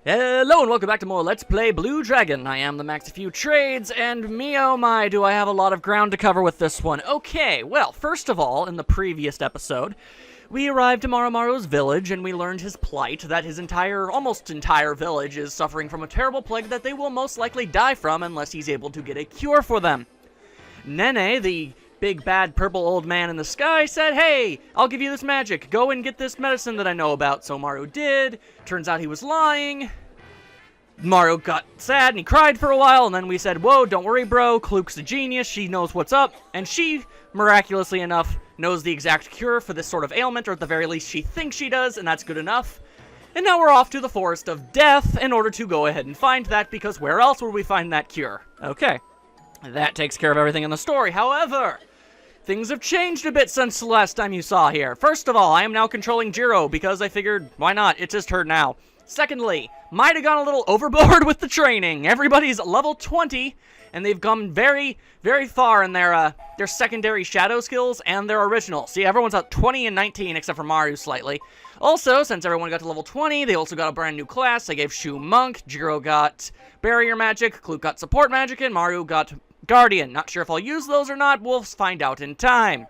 Hello and welcome back to more Let's Play Blue Dragon. I am the Max of Few Trades, and me oh my, do I have a lot of ground to cover with this one. Okay, well, first of all, in the previous episode, we arrived to Marumaru's village, and we learned his plight, that his almost entire village is suffering from a terrible plague that they will most likely die from unless he's able to get a cure for them. Nene, the big bad purple old man in the sky, said, hey, I'll give you this magic. Go and get this medicine that I know about. So Maru did. Turns out he was lying. Maru got sad and he cried for a while, and then we said, whoa, don't worry, bro. Klook's a genius. She knows what's up. And she, miraculously enough, knows the exact cure for this sort of ailment, or at the very least she thinks she does, and that's good enough. And now we're off to the Forest of Death in order to go ahead and find that, because where else would we find that cure? Okay. That takes care of everything in the story. However, things have changed a bit since the last time you saw here. First of all, I am now controlling Jiro, because I figured, why not? It's just her now. Secondly, might have gone a little overboard with the training. Everybody's level 20, and they've gone very, very far in their secondary shadow skills and their original. See, everyone's at 20 and 19, except for Maru slightly. Also, since everyone got to level 20, they also got a brand new class. I gave Shu Monk, Jiro got Barrier Magic, Klook got Support Magic, and Maru got Guardian. Not sure if I'll use those or not. We'll find out in time.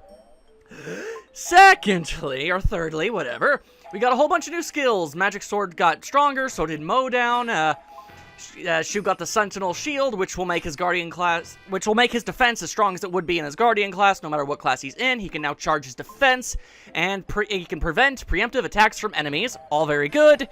Secondly, or thirdly, whatever, we got a whole bunch of new skills. Magic Sword got stronger, so did Mowdown. Shu got the Sentinel Shield, which will make his Guardian class, which will make his defense as strong as it would be in his Guardian class, no matter what class he's in. He can now charge his defense, and he can prevent preemptive attacks from enemies. All very good.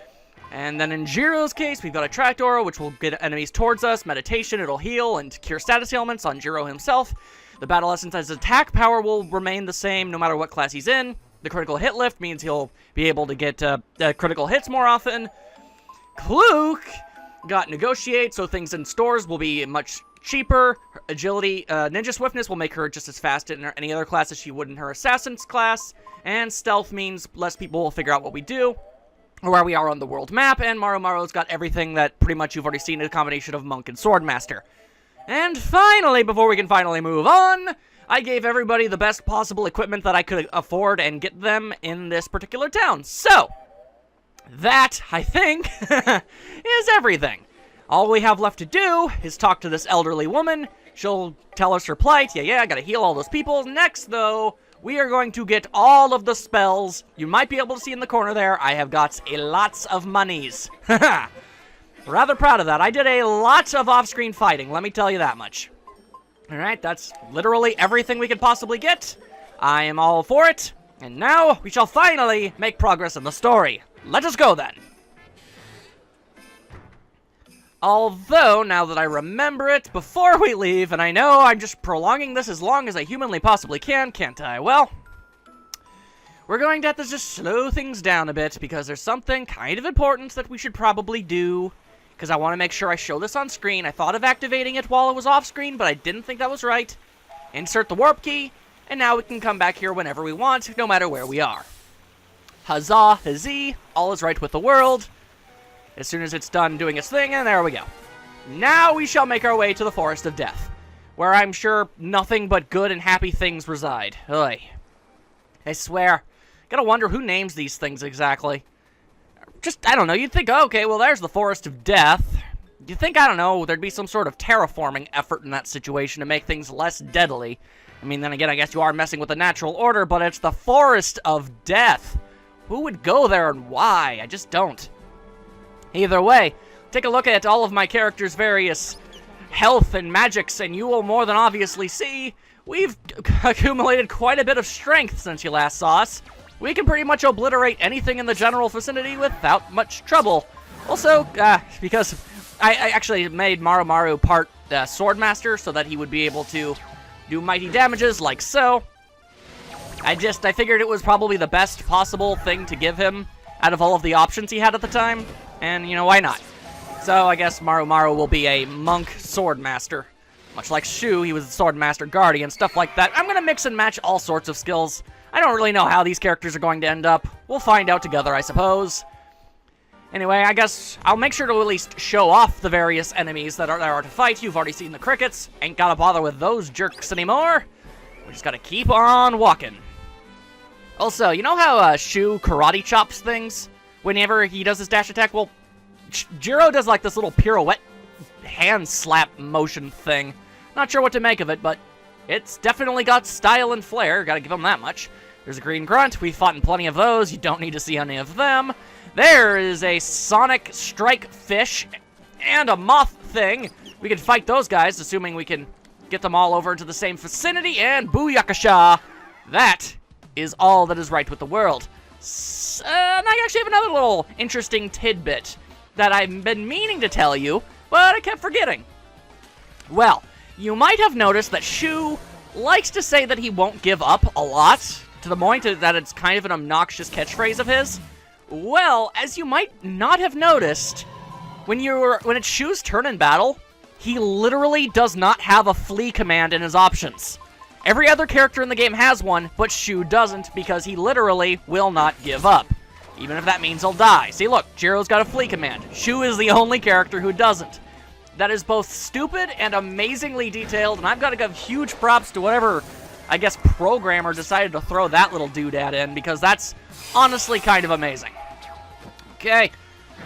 And then in Jiro's case, we've got a Trapdoor, which will get enemies towards us. Meditation, it'll heal and cure status ailments on Jiro himself. The Battle Essence as attack power will remain the same no matter what class he's in. The critical hit lift means he'll be able to get critical hits more often. Klook got Negotiate, so things in stores will be much cheaper. Her agility, Ninja Swiftness will make her just as fast in any other class as she would in her Assassin's class. And Stealth means less people will figure out what we do, or where we are on the world map, and Marumaru's got everything that pretty much you've already seen in a combination of Monk and Swordmaster. And finally, before we can finally move on, I gave everybody the best possible equipment that I could afford and get them in this particular town. So, that, I think, is everything. All we have left to do is talk to this elderly woman. She'll tell us her plight. Yeah, I gotta heal all those people. Next, though, we are going to get all of the spells. You might be able to see in the corner there, I have got lots of monies. Rather proud of that. I did a lot of off-screen fighting, let me tell you that much. Alright, that's literally everything we could possibly get. I am all for it. And now, we shall finally make progress in the story. Let us go, then. Although, now that I remember it, before we leave, and I know I'm just prolonging this as long as I humanly possibly can, can't I? Well, we're going to have to just slow things down a bit, because there's something kind of important that we should probably do, because I want to make sure I show this on screen. I thought of activating it while it was off screen, but I didn't think that was right. Insert the warp key, and now we can come back here whenever we want, no matter where we are. Huzzah, huzzee, all is right with the world. As soon as it's done doing its thing, and there we go. Now we shall make our way to the Forest of Death, where I'm sure nothing but good and happy things reside. Oy. I swear. Gotta wonder who names these things exactly. Just, I don't know, you'd think, okay, well, there's the Forest of Death. You'd think, I don't know, there'd be some sort of terraforming effort in that situation to make things less deadly. I mean, then again, I guess you are messing with the natural order, but it's the Forest of Death. Who would go there and why? I just don't. Either way, take a look at all of my characters' various health and magics, and you will more than obviously see we've accumulated quite a bit of strength since you last saw us. We can pretty much obliterate anything in the general vicinity without much trouble. Also, because I actually made Marumaru part Swordmaster so that he would be able to do mighty damages like so. I figured it was probably the best possible thing to give him out of all of the options he had at the time. And, you know, why not? So, I guess Marumaru will be a Monk Swordmaster. Much like Shu, he was a Swordmaster Guardian, stuff like that. I'm gonna mix and match all sorts of skills. I don't really know how these characters are going to end up. We'll find out together, I suppose. Anyway, I guess I'll make sure to at least show off the various enemies that are to fight. You've already seen the crickets. Ain't gotta bother with those jerks anymore. We just gotta keep on walking. Also, you know how Shu karate chops things whenever he does his dash attack? Well, Jiro does like this little pirouette hand slap motion thing. Not sure what to make of it, but it's definitely got style and flair. Gotta give him that much. There's a green grunt. We've fought in plenty of those. You don't need to see any of them. There is a sonic strike fish and a moth thing. We can fight those guys, assuming we can get them all over to the same vicinity, and booyakasha! That is all that is right with the world. And I actually have another little interesting tidbit that I've been meaning to tell you, but I kept forgetting. Well, you might have noticed that Shu likes to say that he won't give up a lot, to the point that it's kind of an obnoxious catchphrase of his. Well, as you might not have noticed, when it's Shu's turn in battle, he literally does not have a flee command in his options. Every other character in the game has one, but Shu doesn't because he literally will not give up. Even if that means he'll die. See, look, Jiro's got a flee command. Shu is the only character who doesn't. That is both stupid and amazingly detailed, and I've got to give huge props to whatever, I guess, programmer decided to throw that little doodad in, because that's honestly kind of amazing. Okay,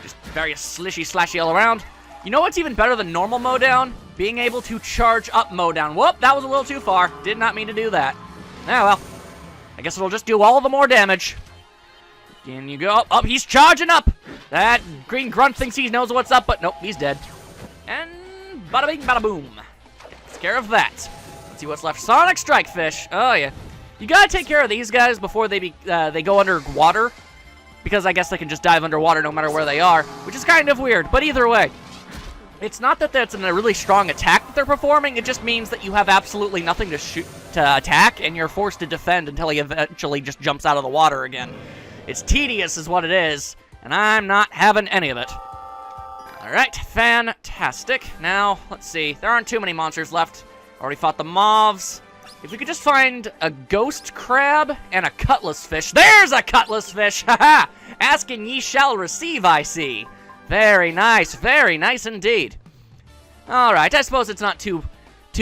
just very slishy-slashy all around. You know what's even better than normal mowdown? Being able to charge up mowdown. Whoop, that was a little too far. Did not mean to do that. Oh, well. I guess it'll just do all the more damage. In you go. Oh, he's charging up. That green grunt thinks he knows what's up, but nope, he's dead. And bada bing, bada boom. Takes care of that. Let's see what's left. Sonic Strike Fish. Oh, yeah. You gotta take care of these guys before they go underwater, because I guess they can just dive underwater no matter where they are, which is kind of weird, but either way. It's not that that's a really strong attack that they're performing, it just means that you have absolutely nothing to attack, and you're forced to defend until he eventually just jumps out of the water again. It's tedious is what it is, and I'm not having any of it. Alright, fantastic. Now, let's see, there aren't too many monsters left. Already fought the mobs. If we could just find a ghost crab and a cutlass fish. There's a cutlass fish! Haha! Ask and ye shall receive, I see. Very nice indeed. Alright, I suppose it's not too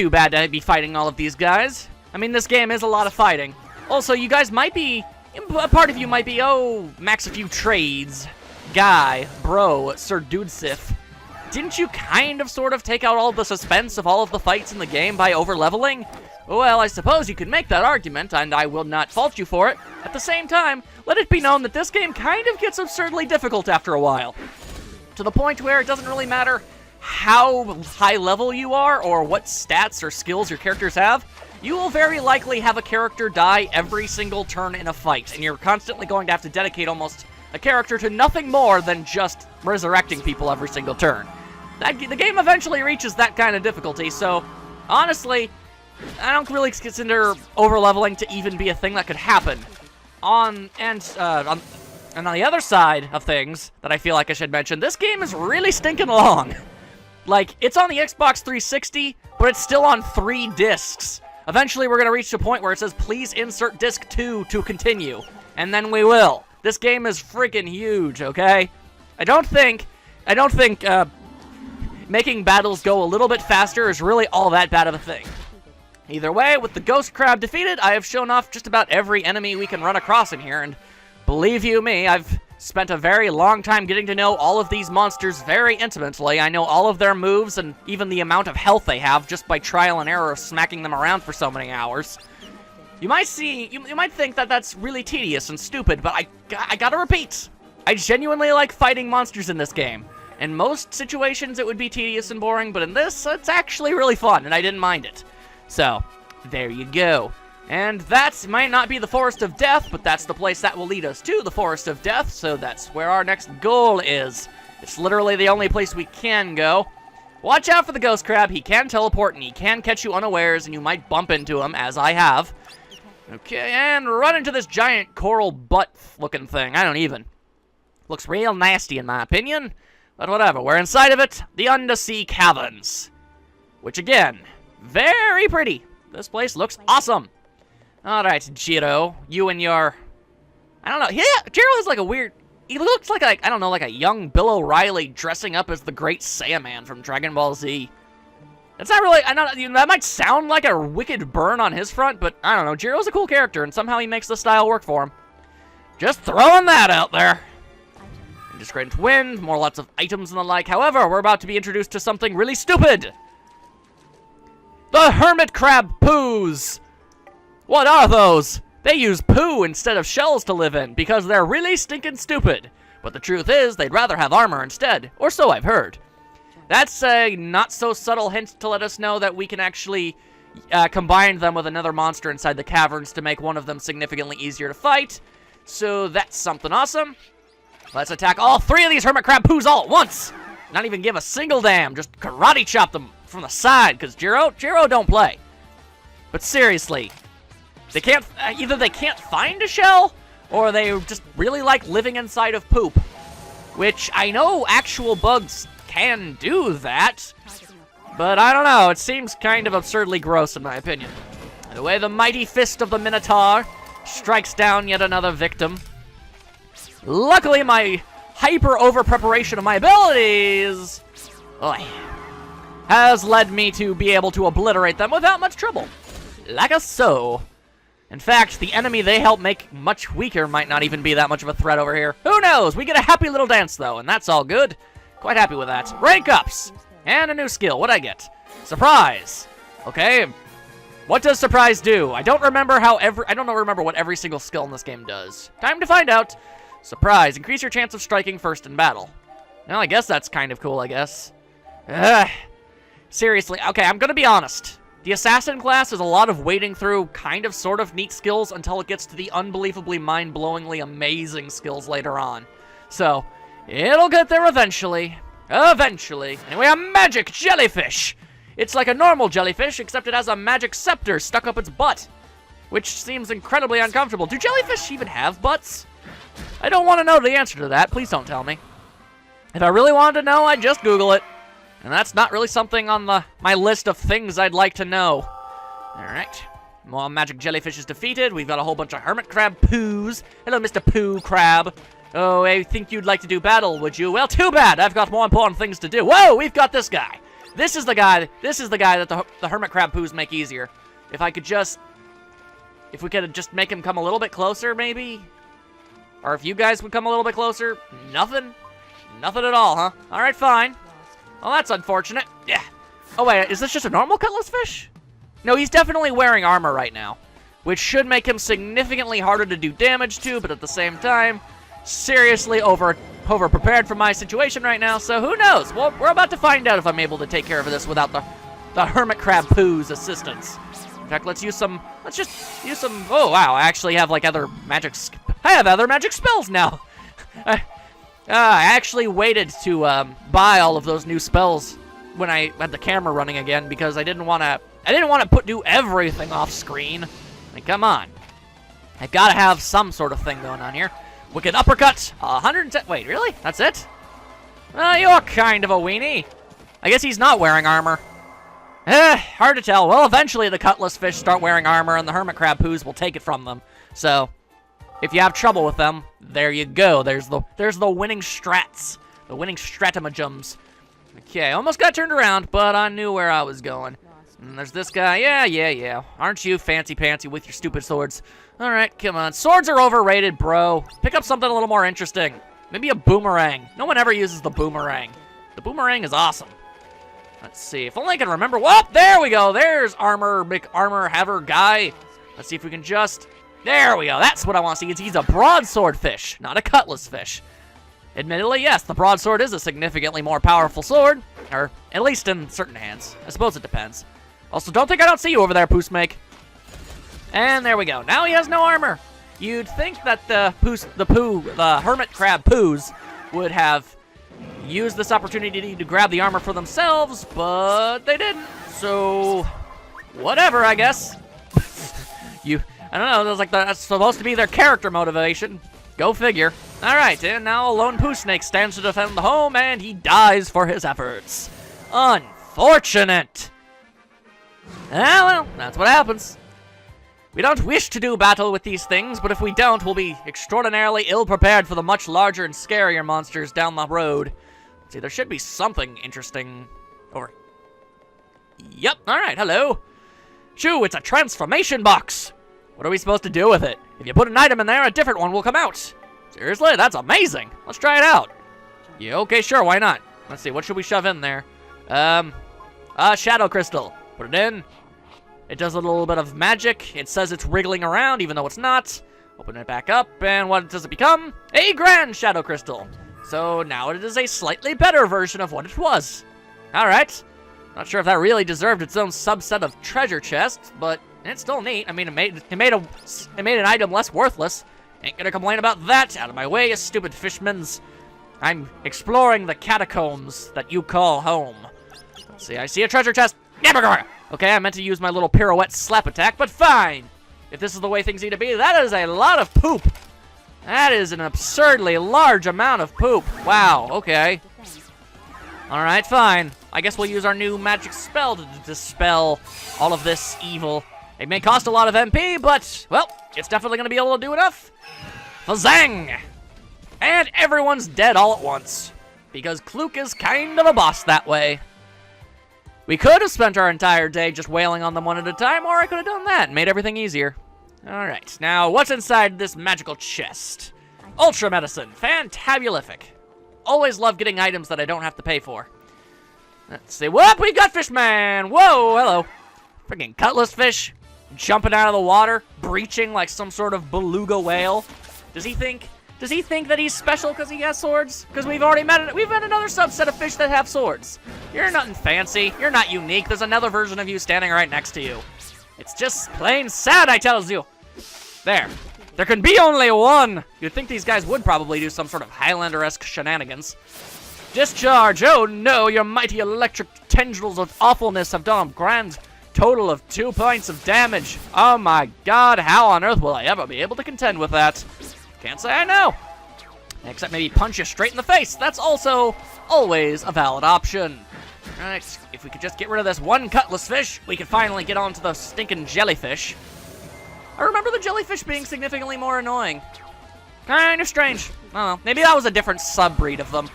bad to be fighting all of these guys. I mean, this game is a lot of fighting. Also, you guys might be, a part of you might be, oh, max a few trades. Guy, bro, Sir Dudesif. Didn't you kind of sort of take out all the suspense of all of the fights in the game by over-leveling? Well, I suppose you could make that argument, and I will not fault you for it. At the same time, let it be known that this game kind of gets absurdly difficult after a while. To the point where it doesn't really matter how high level you are or what stats or skills your characters have, you will very likely have a character die every single turn in a fight, and you're constantly going to have to dedicate almost a character to nothing more than just resurrecting people every single turn. The game eventually reaches that kind of difficulty, so honestly, I don't really consider over-leveling to even be a thing that could happen. And on the other side of things that I feel like I should mention, this game is really stinking long. Like, it's on the Xbox 360, but it's still on 3 discs. Eventually, we're going to reach a point where it says, please insert disc 2 to continue. And then we will. This game is freaking huge, okay? I don't think making battles go a little bit faster is really all that bad of a thing. Either way, with the Ghost Crab defeated, I have shown off just about every enemy we can run across in here, and believe you me, I've spent a very long time getting to know all of these monsters very intimately. I know all of their moves and even the amount of health they have just by trial and error of smacking them around for so many hours. You might think that that's really tedious and stupid, but I gotta repeat, I genuinely like fighting monsters in this game. In most situations, it would be tedious and boring, but in this, it's actually really fun, and I didn't mind it. So, there you go. And that might not be the Forest of Death, but that's the place that will lead us to the Forest of Death, so that's where our next goal is. It's literally the only place we can go. Watch out for the Ghost Crab. He can teleport, and he can catch you unawares, and you might bump into him, as I have. Okay, and run into this giant coral butt-looking thing. I don't even. Looks real nasty, in my opinion. But whatever, we're inside of it. The undersea caverns. Which, again, very pretty. This place looks awesome. Alright, Jiro, you and your... I don't know. Yeah, Jiro has like a weird... He looks like I don't know, like a young Bill O'Reilly dressing up as the Great Saiyaman from Dragon Ball Z. It's not really... that might sound like a wicked burn on his front, but I don't know. Jiro's a cool character, and somehow he makes the style work for him. Just throwing that out there. Just great into wind, more lots of items and the like. However, we're about to be introduced to something really stupid. The hermit crab poos. What are those? They use poo instead of shells to live in because they're really stinking stupid. But the truth is, they'd rather have armor instead, or so I've heard. That's a not-so-subtle hint to let us know that we can actually combine them with another monster inside the caverns to make one of them significantly easier to fight. So that's something awesome. Let's attack all 3 of these hermit crab poos all at once. Not even give a single damn, just karate chop them from the side, because Jiro don't play. But seriously, they can't, either they can't find a shell, or they just really like living inside of poop. Which, I know actual bugs can do that, but I don't know, it seems kind of absurdly gross in my opinion. The way the mighty fist of the Minotaur strikes down yet another victim. Luckily, my hyper over-preparation of my abilities has led me to be able to obliterate them without much trouble. Like a so. In fact, the enemy they help make much weaker might not even be that much of a threat over here. Who knows? We get a happy little dance, though, and that's all good. Quite happy with that. Rank ups! And a new skill. What'd I get? Surprise! Okay. What does surprise do? I don't remember what every single skill in this game does. Time to find out. Surprise. Increase your chance of striking first in battle. Well, I guess that's kind of cool, I guess. Ugh. Seriously. Okay, I'm gonna be honest. The assassin class is a lot of wading through kind of sort of neat skills until it gets to the unbelievably mind-blowingly amazing skills later on. So, it'll get there eventually. Eventually. And we have magic jellyfish. It's like a normal jellyfish, except it has a magic scepter stuck up its butt, which seems incredibly uncomfortable. Do jellyfish even have butts? I don't want to know the answer to that. Please don't tell me. If I really wanted to know, I'd just Google it. And that's not really something on my list of things I'd like to know. Alright. Well, magic jellyfish is defeated. We've got a whole bunch of hermit crab poos. Hello, Mr. Poo Crab. Oh, I think you'd like to do battle, would you? Well, too bad. I've got more important things to do. Whoa, we've got this guy. This is the guy that the hermit crab poos make easier. If we could just make him come a little bit closer, maybe? Or if you guys would come a little bit closer? Nothing? Nothing at all, huh? Alright, fine. Well, that's unfortunate. Yeah. Oh, wait, is this just a normal cutlass fish? No, he's definitely wearing armor right now, which should make him significantly harder to do damage to, but at the same time, seriously over-prepared for my situation right now, so who knows? Well, we're about to find out if I'm able to take care of this without the hermit crab poo's assistance. In fact, let's just use some, oh, wow, I actually have, like, other magic spells now. I actually waited to buy all of those new spells when I had the camera running again because I didn't want to do everything off screen. Like, come on. I gotta have some sort of thing going on here. Wicked uppercut, 110, wait, really? That's it? You're kind of a weenie. I guess he's not wearing armor. Hard to tell. Well, eventually the cutlass fish start wearing armor and the hermit crab poos will take it from them. So, if you have trouble with them, there you go. There's the winning strats. The winning stratamajums. Okay, almost got turned around, but I knew where I was going. And there's this guy. Yeah. Aren't you fancy-pantsy with your stupid swords? Alright, come on. Swords are overrated, bro. Pick up something a little more interesting. Maybe a boomerang. No one ever uses the boomerang. The boomerang is awesome. Let's see. If only I can remember. Whoop! There we go. There's armor haver guy. Let's see if we can just... There we go. That's what I want to see. He's a broadsword fish, not a cutlass fish. Admittedly, yes, the broadsword is a significantly more powerful sword. Or, at least in certain hands. I suppose it depends. Also, don't think I don't see you over there, Poosmake. And there we go. Now he has no armor. You'd think that the hermit crab poos would have used this opportunity to grab the armor for themselves, but they didn't. So, whatever, I guess. I don't know, that's supposed to be their character motivation. Go figure. Alright, and now a lone poo snake stands to defend the home, and he dies for his efforts. Unfortunate. Ah, well, that's what happens. We don't wish to do battle with these things, but if we don't, we'll be extraordinarily ill-prepared for the much larger and scarier monsters down the road. Let's see, there should be something interesting over... Yep, alright, hello. Shoo, it's a transformation box. What are we supposed to do with it? If you put an item in there, a different one will come out. Seriously, that's amazing. Let's try it out. Yeah, okay, sure, why not? Let's see, what should we shove in there? Shadow crystal. Put it in. It does a little bit of magic. It says it's wriggling around, even though it's not. Open it back up, and what does it become? A grand shadow crystal. So now it is a slightly better version of what it was. Alright. Not sure if that really deserved its own subset of treasure chest, but it's still neat. I mean, it made an item less worthless. Ain't gonna complain about that. Out of my way, you stupid fishmans. I'm exploring the catacombs that you call home. Let's see, I see a treasure chest. Okay, I meant to use my little pirouette slap attack, but fine. If this is the way things need to be, that is a lot of poop. That is an absurdly large amount of poop. Wow, okay. Alright, fine. I guess we'll use our new magic spell to dispel all of this evil. It may cost a lot of MP, but, well, it's definitely going to be able to do enough. Fazang! And everyone's dead all at once. Because Kluk is kind of a boss that way. We could have spent our entire day just wailing on them one at a time, or I could have done that and made everything easier. Alright, now what's inside this magical chest? Ultra medicine, fantabulific. Always love getting items that I don't have to pay for. Let's see, whoop, we got Fishman! Whoa, hello. Freaking cutlass fish, jumping out of the water, breaching like some sort of beluga whale. Does he think that he's special because he has swords? Because we've met another subset of fish that have swords. You're nothing fancy. You're not unique. There's another version of you standing right next to you. It's just plain sad, I tells you. There. There can be only one. You'd think these guys would probably do some sort of Highlander-esque shenanigans. Discharge. Oh no, your mighty electric tendrils of awfulness have done a grand total of 2 points of damage. Oh my god, how on earth will I ever be able to contend with that? Can't say I know. Except maybe punch you straight in the face. That's also always a valid option. Alright, if we could just get rid of this one cutlass fish, we could finally get onto the stinking jellyfish. I remember the jellyfish being significantly more annoying. Kind of strange. I don't know. Maybe that was a different sub-breed of them.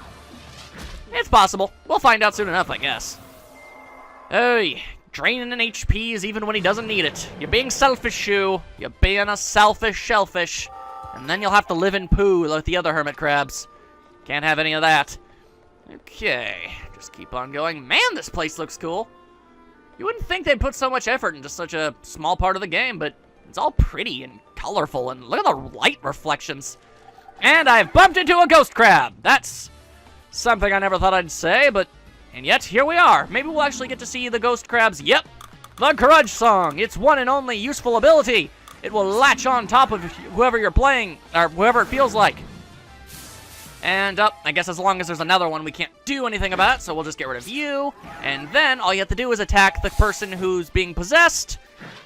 It's possible. We'll find out soon enough, I guess. Oh, draining an HPs even when he doesn't need it. You're being selfish, you. You're being a selfish shellfish. And then you'll have to live in poo like the other hermit crabs. Can't have any of that. Okay, just keep on going. Man, this place looks cool. You wouldn't think they'd put so much effort into such a small part of the game, but it's all pretty and colorful, and look at the light reflections. And I've bumped into a ghost crab. That's something I never thought I'd say, and yet here we are. Maybe we'll actually get to see the ghost crabs. Yep, the Grudge Song. It's one and only useful ability. It will latch on top of whoever you're playing, or whoever it feels like. And, I guess as long as there's another one, we can't do anything about it, so we'll just get rid of you. And then all you have to do is attack the person who's being possessed,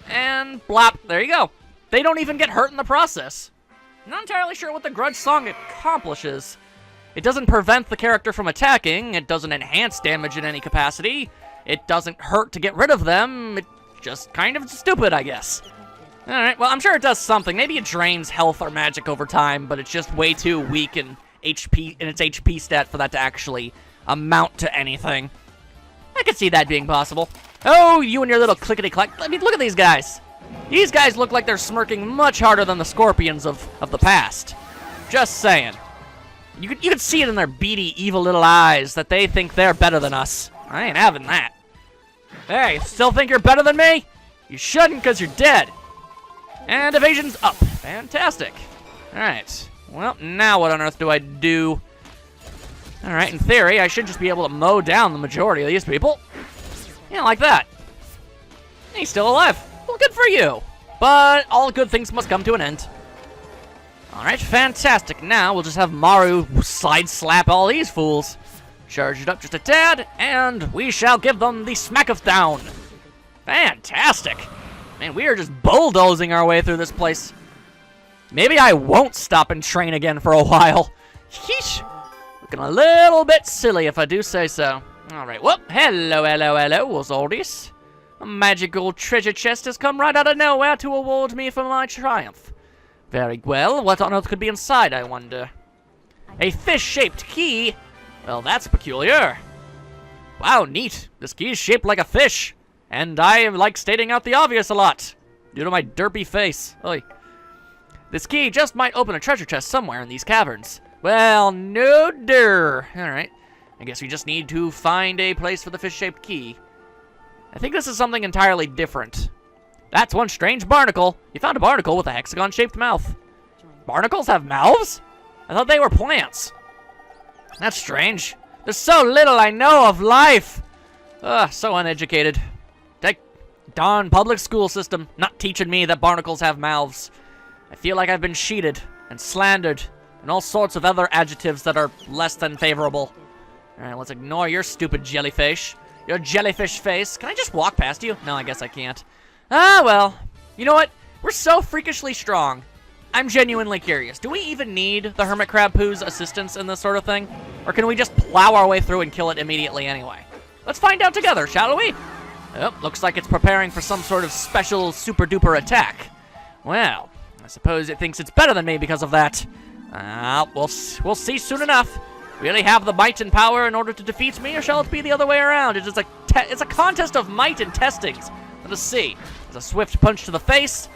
and blop, there you go. They don't even get hurt in the process. Not entirely sure what the Grudge Song accomplishes. It doesn't prevent the character from attacking, it doesn't enhance damage in any capacity, it doesn't hurt to get rid of them, it's just kind of stupid, I guess. Alright, well, I'm sure it does something. Maybe it drains health or magic over time, but it's just way too weak in its HP stat for that to actually amount to anything. I could see that being possible. Oh, you and your little clickety-clack. I mean, look at these guys. These guys look like they're smirking much harder than the scorpions of the past. Just saying. You could see it in their beady, evil little eyes that they think they're better than us. I ain't having that. Hey, still think you're better than me? You shouldn't, because you're dead. And evasion's up. Fantastic. Alright. Well, now what on earth do I do? Alright, in theory, I should just be able to mow down the majority of these people. Yeah, like that. He's still alive. Well, good for you. But all good things must come to an end. Alright, fantastic. Now we'll just have Maru side slap all these fools. Charge it up just a tad, and we shall give them the smack of down. Fantastic. Man, we are just bulldozing our way through this place. Maybe I won't stop and train again for a while. Yeesh. Looking a little bit silly if I do say so. Alright, well, hello, what's all this? A magical treasure chest has come right out of nowhere to award me for my triumph. Very well, what on earth could be inside, I wonder? A fish-shaped key? Well, that's peculiar. Wow, neat. This key is shaped like a fish. And I like stating out the obvious a lot, due to my derpy face. Oy. This key just might open a treasure chest somewhere in these caverns. Well, no der. Alright. I guess we just need to find a place for the fish-shaped key. I think this is something entirely different. That's one strange barnacle. You found a barnacle with a hexagon-shaped mouth. Barnacles have mouths? I thought they were plants. That's strange. There's so little I know of life. Ugh, so uneducated. That darn public school system not teaching me that barnacles have mouths. I feel like I've been cheated and slandered and all sorts of other adjectives that are less than favorable. Alright, let's ignore your stupid jellyfish. Your jellyfish face. Can I just walk past you? No, I guess I can't. Ah, well. You know what? We're so freakishly strong. I'm genuinely curious. Do we even need the hermit crab poo's assistance in this sort of thing? Or can we just plow our way through and kill it immediately anyway? Let's find out together, shall we? Oh, looks like it's preparing for some sort of special super-duper attack. Well, I suppose it thinks it's better than me because of that. We'll see soon enough. Really have the might and power in order to defeat me, or shall it be the other way around? It's a contest of might and testings. Let us see. There's a swift punch to the face.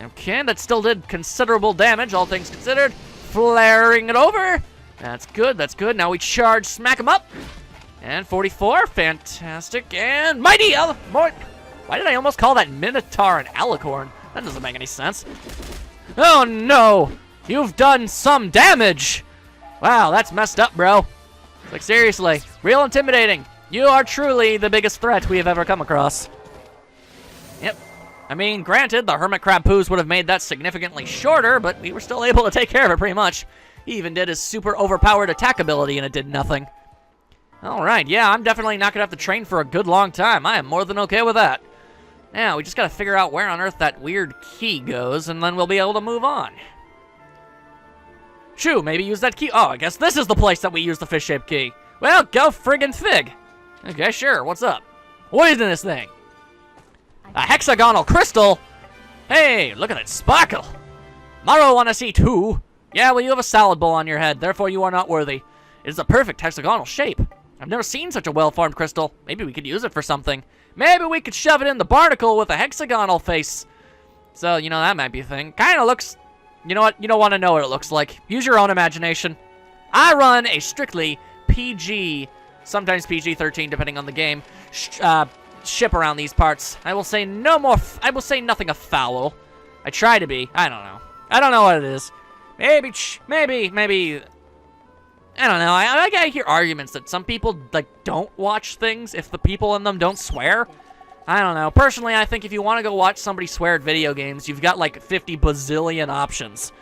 Okay, that still did considerable damage, all things considered. Flaring it over. That's good, that's good. Now we charge, smack him up. And 44, fantastic. And mighty Why did I almost call that Minotaur an alicorn? That doesn't make any sense. Oh no! You've done some damage! Wow, that's messed up, bro. Like, seriously, real intimidating. You are truly the biggest threat we have ever come across. Yep. I mean, granted, the hermit crab poos would have made that significantly shorter, but we were still able to take care of it pretty much. He even did his super overpowered attack ability, and it did nothing. Alright, yeah, I'm definitely not gonna have to train for a good long time. I am more than okay with that. Now, we just gotta figure out where on earth that weird key goes, and then we'll be able to move on. Shoo, maybe use that key. Oh, I guess this is the place that we use the fish-shaped key. Well, go friggin' fig. Okay, sure, what's up? What is in this thing? A hexagonal crystal? Hey, look at that sparkle. Maro wanna see too. Yeah, well, you have a salad bowl on your head, therefore you are not worthy. It is a perfect hexagonal shape. I've never seen such a well-formed crystal. Maybe we could use it for something. Maybe we could shove it in the barnacle with a hexagonal face. So, you know, that might be a thing. Kinda looks... You know what? You don't want to know what it looks like. Use your own imagination. I run a strictly PG, sometimes PG-13 depending on the game, ship around these parts. I will say no more. I will say nothing of foul. I try to be. I don't know. I don't know what it is. Maybe. I don't know. I hear arguments that some people like don't watch things if the people in them don't swear. I don't know. Personally, I think if you want to go watch somebody swear at video games, you've got like 50 bazillion options.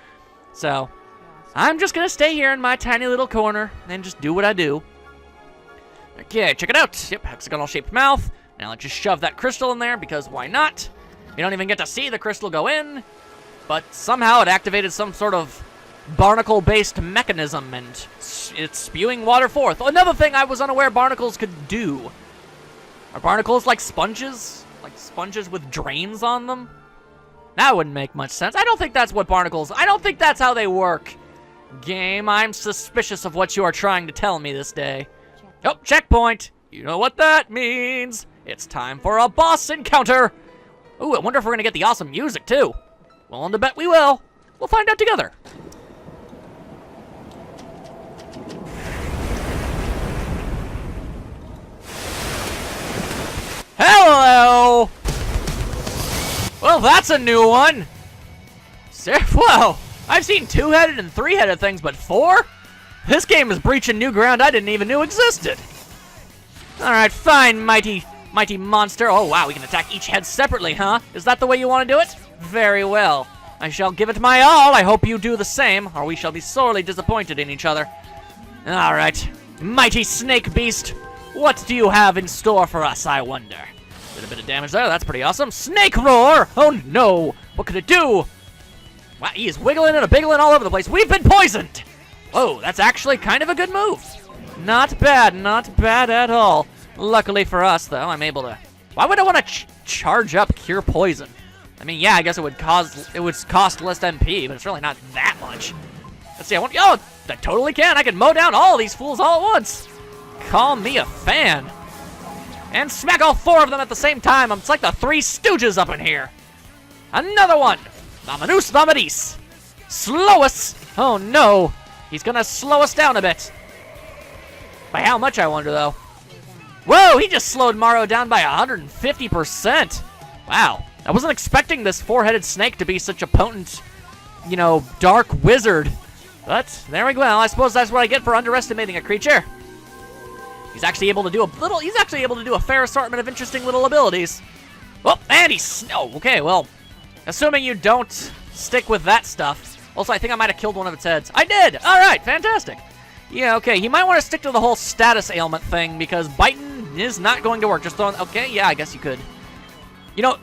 So, I'm just going to stay here in my tiny little corner and just do what I do. Okay, check it out. Yep, hexagonal-shaped mouth. Now let's just shove that crystal in there because why not? You don't even get to see the crystal go in, but somehow it activated some sort of barnacle-based mechanism and it's spewing water forth. Another thing I was unaware barnacles could do. Are barnacles like sponges? Like sponges with drains on them? That wouldn't make much sense. I don't think that's what barnacles... I don't think that's how they work. Game, I'm suspicious of what you are trying to tell me this day. Oh, checkpoint! You know what that means. It's time for a boss encounter! Ooh, I wonder if we're gonna get the awesome music, too. Willing to bet we will. We'll find out together. Hello! Well, that's a new one. Whoa, I've seen two-headed and three-headed things, but four? This game is breaching new ground I didn't even know existed. Alright, fine, mighty monster. Oh, wow, we can attack each head separately, huh? Is that the way you want to do it? Very well. I shall give it my all. I hope you do the same, or we shall be sorely disappointed in each other. Alright, mighty snake beast. What do you have in store for us, I wonder? Did a bit of damage there, that's pretty awesome. Snake roar! Oh no! What could it do? Wow, he is wiggling and a-biggling all over the place. We've been poisoned! Whoa, that's actually kind of a good move. Not bad at all. Luckily for us, though, I'm able to... Why would I want to charge up Cure Poison? I mean, yeah, I guess it would cost less MP, but it's really not that much. Let's see, I totally can. I can mow down all these fools all at once. Call me a fan. And smack all four of them at the same time. It's like the Three Stooges up in here. Another one. Vamonos, vamonis. Slowus. Oh, no. He's gonna slow us down a bit. By how much, I wonder, though. Whoa, he just slowed Morrow down by 150%. Wow. I wasn't expecting this four-headed snake to be such a potent, you know, dark wizard. But there we go. Well, I suppose that's what I get for underestimating a creature. He's actually able to do a fair assortment of interesting little abilities. Oh, and he's... Oh, okay, well, assuming you don't stick with that stuff. Also, I think I might have killed one of its heads. I did! All right, fantastic. Yeah, okay, you might want to stick to the whole status ailment thing, because biting is not going to work. Just throwing... Okay, yeah, I guess you could. You know,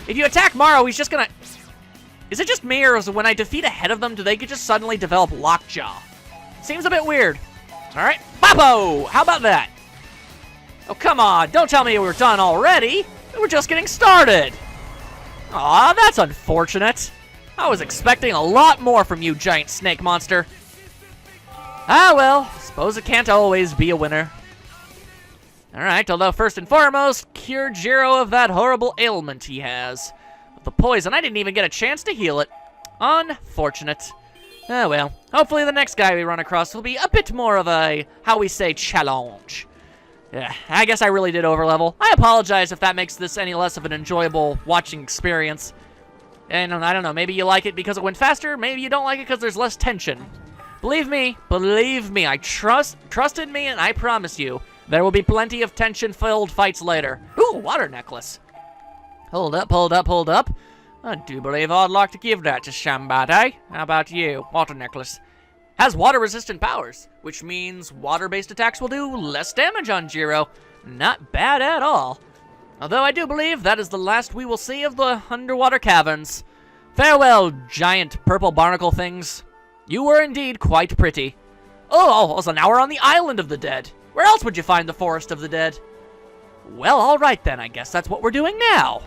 if you attack Morrow, he's just gonna... Is it just me, or is it when I defeat a head of them, do they just suddenly develop lockjaw? Seems a bit weird. All right, Boppo! How about that? Oh, come on, don't tell me we're done already. We're just getting started. Aw, that's unfortunate. I was expecting a lot more from you, giant snake monster. Ah, well, suppose it can't always be a winner. Alright, although first and foremost, cure Jiro of that horrible ailment he has. With the poison, I didn't even get a chance to heal it. Unfortunate. Ah, well, hopefully the next guy we run across will be a bit more of a, how we say, challenge. Yeah, I guess I really did overlevel. I apologize if that makes this any less of an enjoyable watching experience. And I don't know, maybe you like it because it went faster, maybe you don't like it because there's less tension. Believe me, I trust in me, and I promise you, there will be plenty of tension-filled fights later. Ooh, water necklace. Hold up. I do believe I'd like to give that to somebody. How about you? Water necklace. Has water-resistant powers, which means water-based attacks will do less damage on Jiro. Not bad at all. Although I do believe that is the last we will see of the underwater caverns. Farewell, giant purple barnacle things. You were indeed quite pretty. Oh, so now we're on the island of the dead. Where else would you find the forest of the dead? Well, alright then, I guess that's what we're doing now.